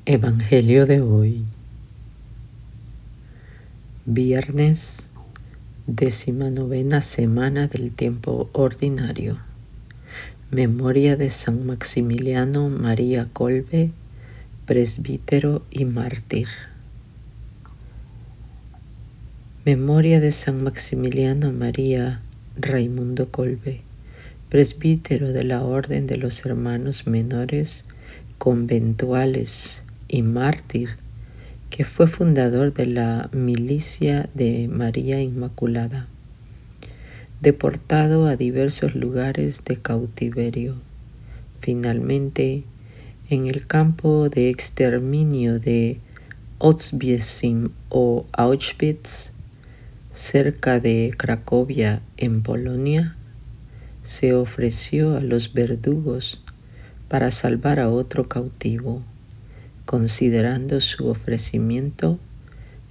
Evangelio de hoy, viernes, 19ª semana del tiempo ordinario. Memoria de San Maximiliano María Kolbe, presbítero y mártir. Memoria de San Maximiliano María Raimundo Kolbe, presbítero de la Orden de los Hermanos Menores Conventuales y mártir, que fue fundador de la Milicia de María Inmaculada, deportado a diversos lugares de cautiverio. Finalmente, en el campo de exterminio de Auschwitz o Auschwitz, cerca de Cracovia, en Polonia, se ofreció a los verdugos para salvar a otro cautivo, considerando su ofrecimiento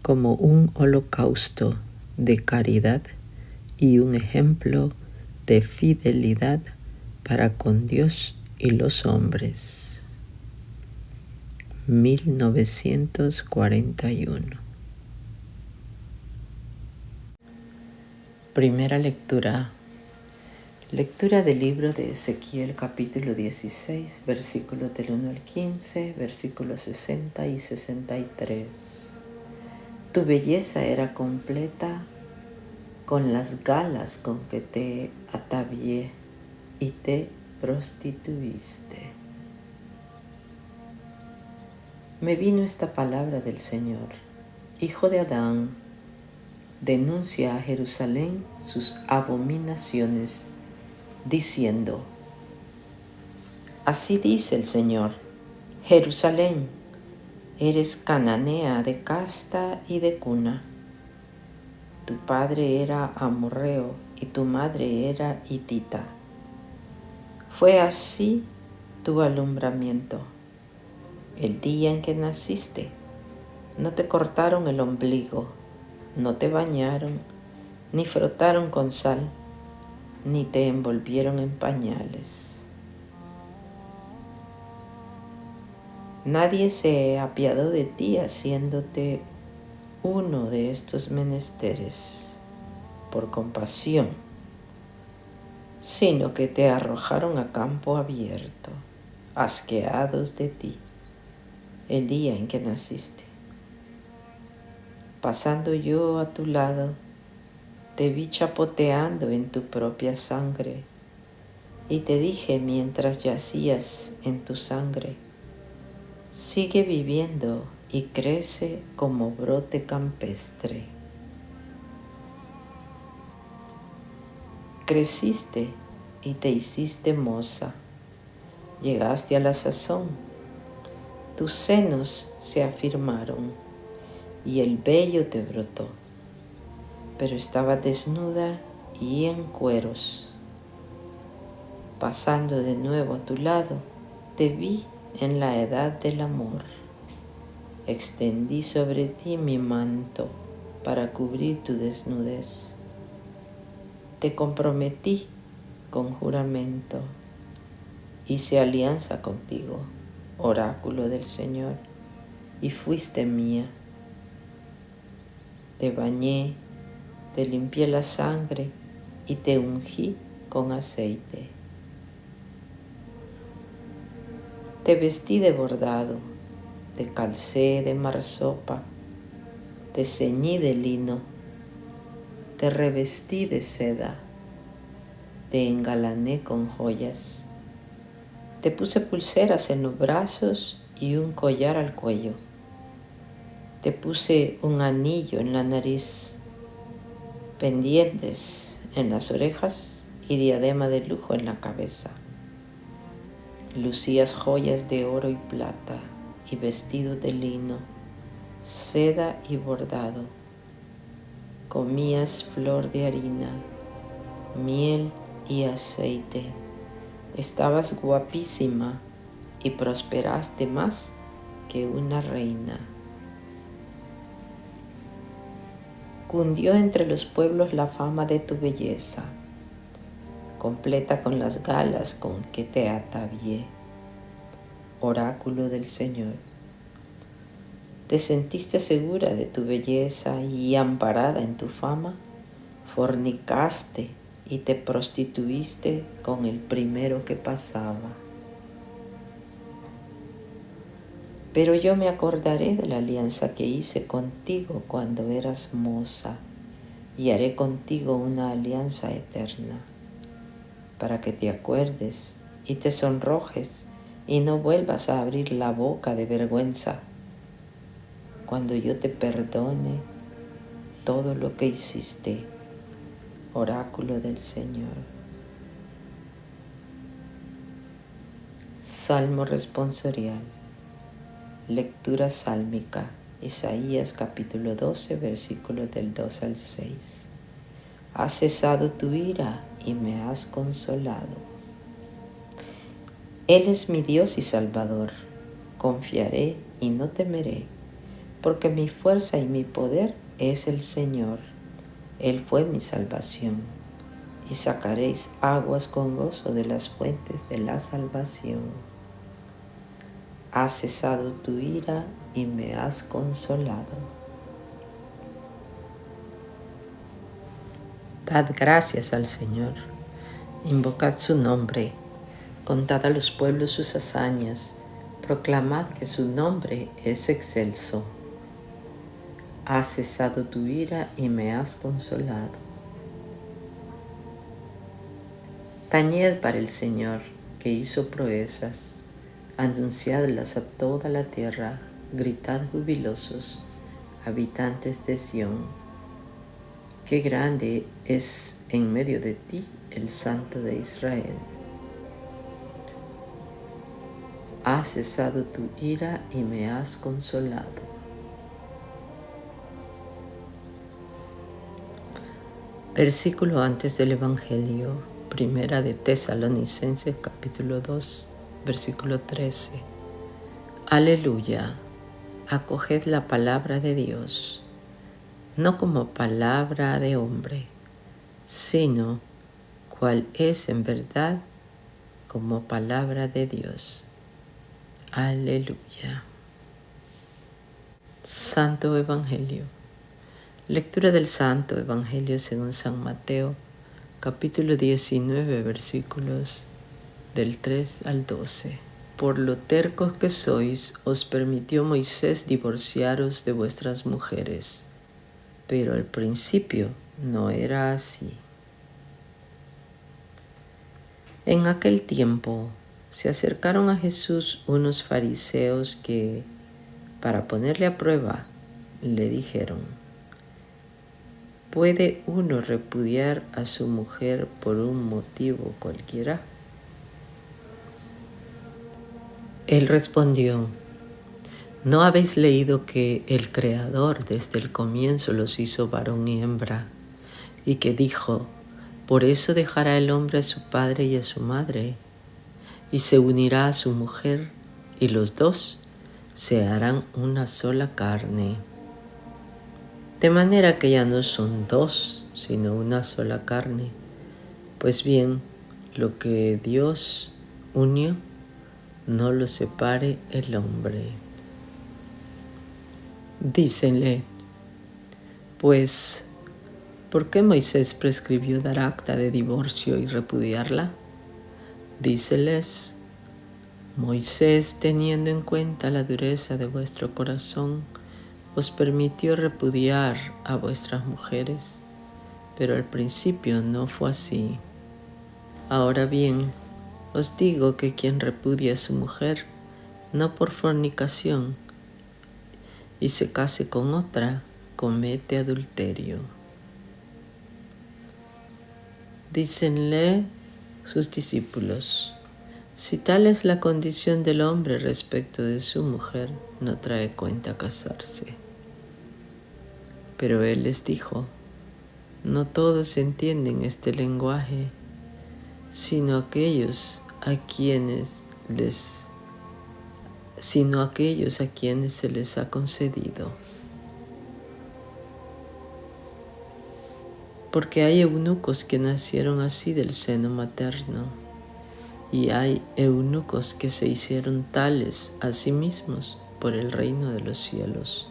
como un holocausto de caridad y un ejemplo de fidelidad para con Dios y los hombres. 1941. Primera lectura. Lectura del libro de Ezequiel, capítulo 16, versículos del 1 al 15, versículos 60 y 63. Tu belleza era completa con las galas con que te atavié y te prostituiste. Me vino esta palabra del Señor: Hijo de Adán, denuncia a Jerusalén sus abominaciones, diciendo: Así dice el Señor, Jerusalén, eres cananea de casta y de cuna. Tu padre era amorreo y tu madre era hitita. Fue así tu alumbramiento. El día en que naciste, no te cortaron el ombligo, no te bañaron, ni frotaron con sal, ni te envolvieron en pañales. Nadie se apiadó de ti haciéndote uno de estos menesteres por compasión, sino que te arrojaron a campo abierto, asqueados de ti, el día en que naciste. Pasando yo a tu lado, te vi chapoteando en tu propia sangre, y te dije mientras yacías en tu sangre: sigue viviendo y crece como brote campestre. Creciste y te hiciste moza, llegaste a la sazón, tus senos se afirmaron y el vello te brotó, pero estaba desnuda y en cueros. Pasando de nuevo a tu lado, te vi en la edad del amor. Extendí sobre ti mi manto para cubrir tu desnudez. Te comprometí con juramento. Hice alianza contigo, oráculo del Señor, y fuiste mía. Te bañé, te limpié la sangre y te ungí con aceite. Te vestí de bordado, te calcé de marsopa, te ceñí de lino, te revestí de seda, te engalané con joyas, te puse pulseras en los brazos y un collar al cuello, te puse un anillo en la nariz, pendientes en las orejas y diadema de lujo en la cabeza. Lucías joyas de oro y plata y vestidos de lino, seda y bordado. Comías flor de harina, miel y aceite. Estabas guapísima y prosperaste más que una reina. Cundió entre los pueblos la fama de tu belleza, completa con las galas con que te atavié, oráculo del Señor. ¿Te sentiste segura de tu belleza y amparada en tu fama? Fornicaste y te prostituiste con el primero que pasaba. Pero yo me acordaré de la alianza que hice contigo cuando eras moza y haré contigo una alianza eterna, para que te acuerdes y te sonrojes y no vuelvas a abrir la boca de vergüenza cuando yo te perdone todo lo que hiciste. Oráculo del Señor. Salmo responsorial. Lectura sálmica. Isaías capítulo 12, versículos del 2 al 6. Has cesado tu ira y me has consolado. Él es mi Dios y Salvador. Confiaré y no temeré, porque mi fuerza y mi poder es el Señor. Él fue mi salvación, y sacaréis aguas con gozo de las fuentes de la salvación. Has cesado tu ira y me has consolado. Dad gracias al Señor, invocad su nombre, contad a los pueblos sus hazañas, proclamad que su nombre es excelso. Has cesado tu ira y me has consolado. Tañed para el Señor, que hizo proezas, anunciadlas a toda la tierra, gritad jubilosos, habitantes de Sión. Qué grande es en medio de ti el Santo de Israel. Has cesado tu ira y me has consolado. Versículo antes del Evangelio, Primera de Tesalonicenses capítulo 2, versículo 13. Aleluya, acoged la palabra de Dios, no como palabra de hombre, sino cual es en verdad como palabra de Dios. Aleluya. Santo Evangelio. Lectura del Santo Evangelio según San Mateo, capítulo 19, versículos del 3 al 12. Por lo tercos que sois, os permitió Moisés divorciaros de vuestras mujeres, pero al principio no era así. En aquel tiempo se acercaron a Jesús unos fariseos que, para ponerle a prueba, le dijeron: ¿puede uno repudiar a su mujer por un motivo cualquiera? Él respondió: ¿no habéis leído que el Creador desde el comienzo los hizo varón y hembra? Y que dijo: por eso dejará el hombre a su padre y a su madre, y se unirá a su mujer, y los dos se harán una sola carne. De manera que ya no son dos, sino una sola carne. Pues bien, lo que Dios unió, no lo separe el hombre. Dícenle, pues, ¿por qué Moisés prescribió dar acta de divorcio y repudiarla? Díceles, Moisés, teniendo en cuenta la dureza de vuestro corazón, os permitió repudiar a vuestras mujeres, pero al principio no fue así. Ahora bien, os digo que quien repudia a su mujer, no por fornicación, y se case con otra, comete adulterio. Dícenle sus discípulos: si tal es la condición del hombre respecto de su mujer, no trae cuenta casarse. Pero él les dijo: no todos entienden este lenguaje, sino aquellos a quienes se les ha concedido. Porque hay eunucos que nacieron así del seno materno, y hay eunucos que se hicieron tales a sí mismos por el reino de los cielos.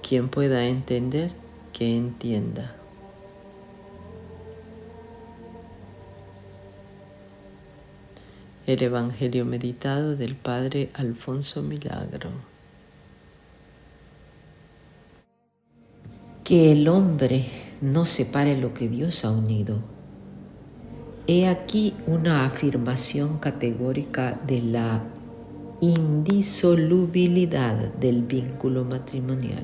Quien pueda entender, que entienda. El Evangelio meditado del Padre Alfonso Milagro. Que el hombre no separe lo que Dios ha unido. He aquí una afirmación categórica de la indisolubilidad del vínculo matrimonial.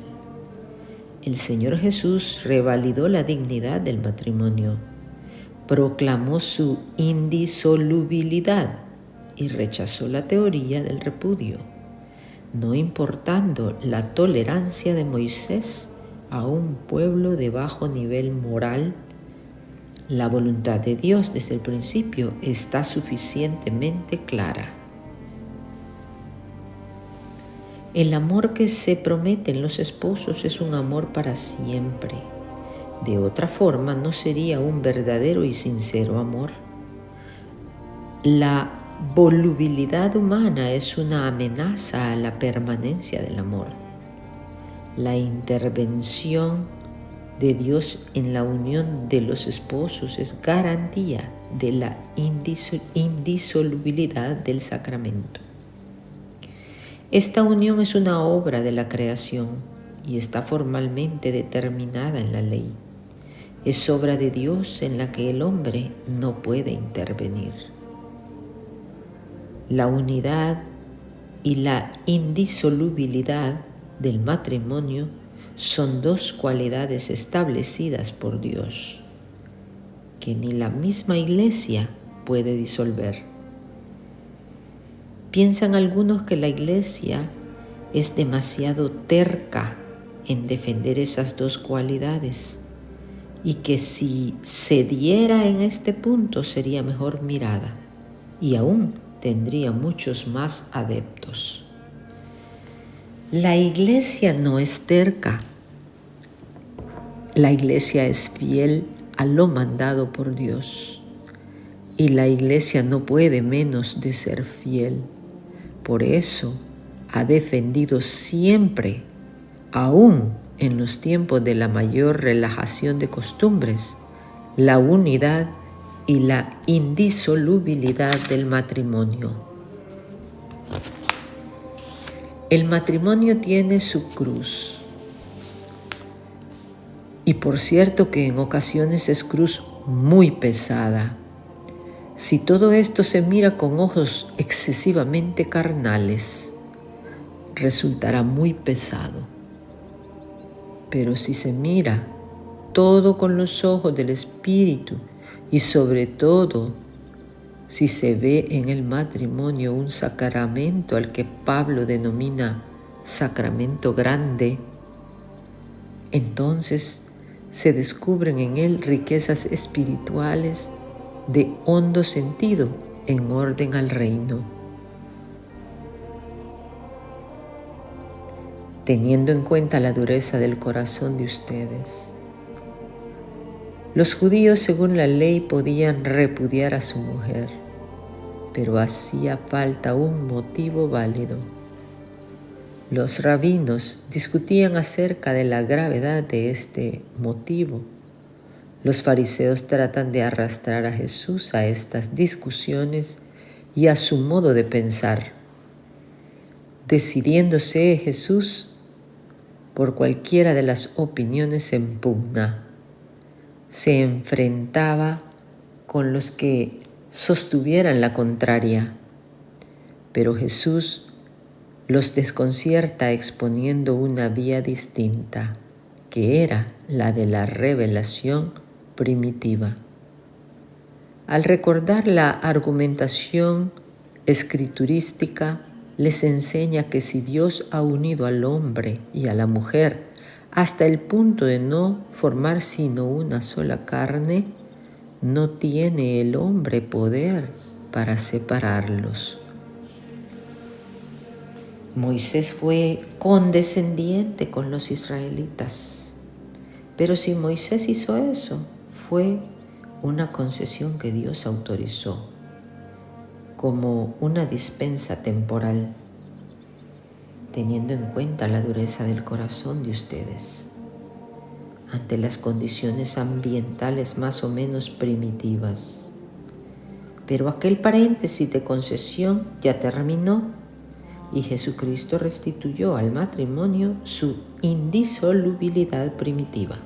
El Señor Jesús revalidó la dignidad del matrimonio, proclamó su indisolubilidad y rechazó la teoría del repudio, no importando la tolerancia de Moisés a un pueblo de bajo nivel moral. La voluntad de Dios desde el principio está suficientemente clara. El amor que se prometen los esposos es un amor para siempre. De otra forma, no sería un verdadero y sincero amor. La volubilidad humana es una amenaza a la permanencia del amor. La intervención de Dios en la unión de los esposos es garantía de la indisolubilidad del sacramento. Esta unión es una obra de la creación y está formalmente determinada en la ley. Es obra de Dios en la que el hombre no puede intervenir. La unidad y la indisolubilidad del matrimonio son dos cualidades establecidas por Dios, que ni la misma Iglesia puede disolver. Piensan algunos que la Iglesia es demasiado terca en defender esas dos cualidades y que si cediera en este punto sería mejor mirada y aún tendría muchos más adeptos. La Iglesia no es terca. La Iglesia es fiel a lo mandado por Dios. Y la Iglesia no puede menos de ser fiel. Por eso ha defendido siempre, aún en los tiempos de la mayor relajación de costumbres, la unidad y la indisolubilidad del matrimonio. El matrimonio tiene su cruz. Y por cierto que en ocasiones es cruz muy pesada. Si todo esto se mira con ojos excesivamente carnales, resultará muy pesado. Pero si se mira todo con los ojos del Espíritu y sobre todo si se ve en el matrimonio un sacramento al que Pablo denomina sacramento grande, entonces se descubren en él riquezas espirituales de hondo sentido en orden al reino. Teniendo en cuenta la dureza del corazón de ustedes, los judíos según la ley podían repudiar a su mujer, pero hacía falta un motivo válido. Los rabinos discutían acerca de la gravedad de este motivo. Los fariseos tratan de arrastrar a Jesús a estas discusiones y a su modo de pensar. Decidiéndose Jesús por cualquiera de las opiniones en pugna, se enfrentaba con los que sostuvieran la contraria, pero Jesús los desconcierta exponiendo una vía distinta, que era la de la revelación primitiva. Al recordar la argumentación escriturística, les enseña que si Dios ha unido al hombre y a la mujer hasta el punto de no formar sino una sola carne, no tiene el hombre poder para separarlos. Moisés fue condescendiente con los israelitas, pero si Moisés hizo eso, fue una concesión que Dios autorizó como una dispensa temporal. teniendo en cuenta la dureza del corazón de ustedes ante las condiciones ambientales más o menos primitivas. Pero aquel paréntesis de concesión ya terminó y Jesucristo restituyó al matrimonio su indisolubilidad primitiva.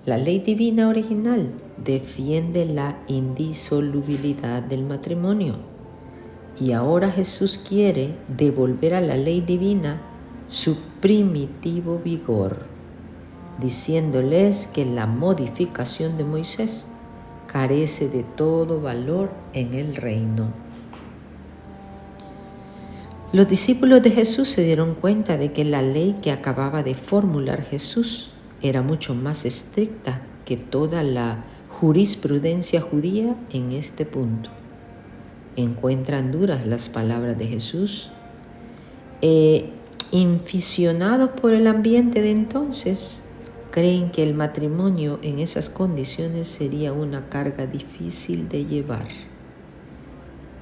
La ley divina original defiende la indisolubilidad del matrimonio y ahora Jesús quiere devolver a la ley divina su primitivo vigor, diciéndoles que la modificación de Moisés carece de todo valor en el reino. Los discípulos de Jesús se dieron cuenta de que la ley que acababa de formular Jesús era mucho más estricta que toda la jurisprudencia judía en este punto. Encuentran duras las palabras de Jesús. Inficionados por el ambiente de entonces, creen que el matrimonio en esas condiciones sería una carga difícil de llevar.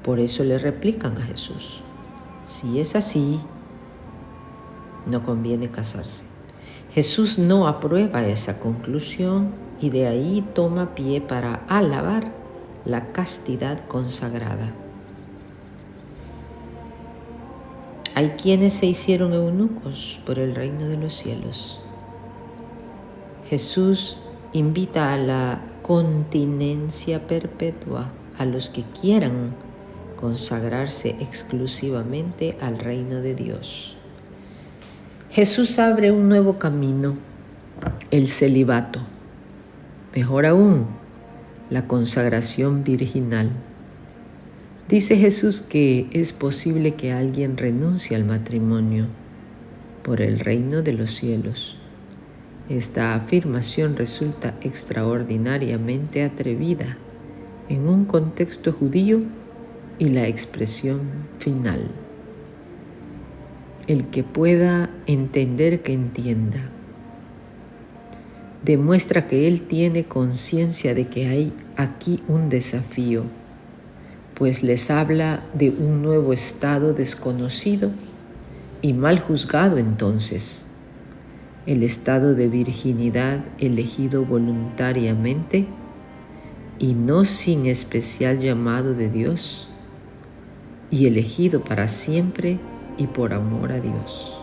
Por eso le replican a Jesús: si es así, no conviene casarse. Jesús no aprueba esa conclusión y de ahí toma pie para alabar la castidad consagrada. Hay quienes se hicieron eunucos por el reino de los cielos. Jesús invita a la continencia perpetua a los que quieran consagrarse exclusivamente al reino de Dios. Jesús abre un nuevo camino, el celibato. Mejor aún, la consagración virginal. Dice Jesús que es posible que alguien renuncie al matrimonio por el reino de los cielos. Esta afirmación resulta extraordinariamente atrevida en un contexto judío y la expresión final. El que pueda entender que entienda. Demuestra que él tiene conciencia de que hay aquí un desafío, pues les habla de un nuevo estado desconocido y mal juzgado entonces, el estado de virginidad elegido voluntariamente y no sin especial llamado de Dios, y elegido para siempre y por amor a Dios.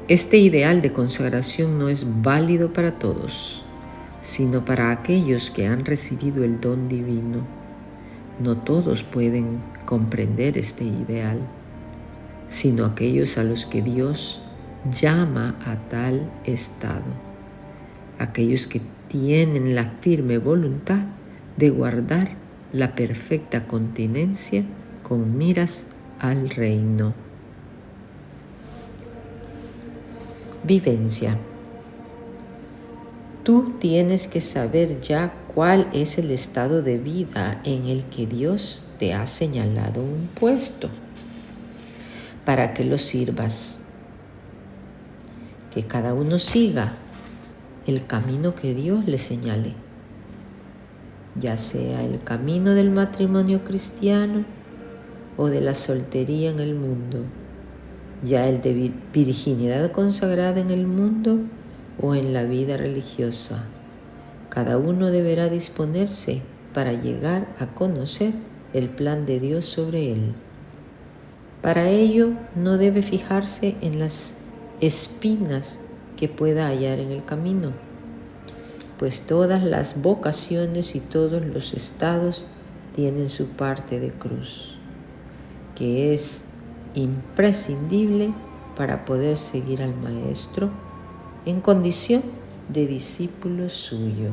Este ideal de consagración no es válido para todos, sino para aquellos que han recibido el don divino. No todos pueden comprender este ideal, sino aquellos a los que Dios llama a tal estado, aquellos que tienen la firme voluntad de guardar la perfecta continencia con miras al reino. Vivencia. Tú tienes que saber ya cuál es el estado de vida en el que Dios te ha señalado un puesto para que lo sirvas. Que cada uno siga el camino que Dios le señale, ya sea el camino del matrimonio cristiano o de la soltería en el mundo, ya el de virginidad consagrada en el mundo o en la vida religiosa. Cada uno deberá disponerse para llegar a conocer el plan de Dios sobre él. Para ello no debe fijarse en las espinas que pueda hallar en el camino, pues todas las vocaciones y todos los estados tienen su parte de cruz, que es imprescindible para poder seguir al Maestro en condición de discípulo suyo.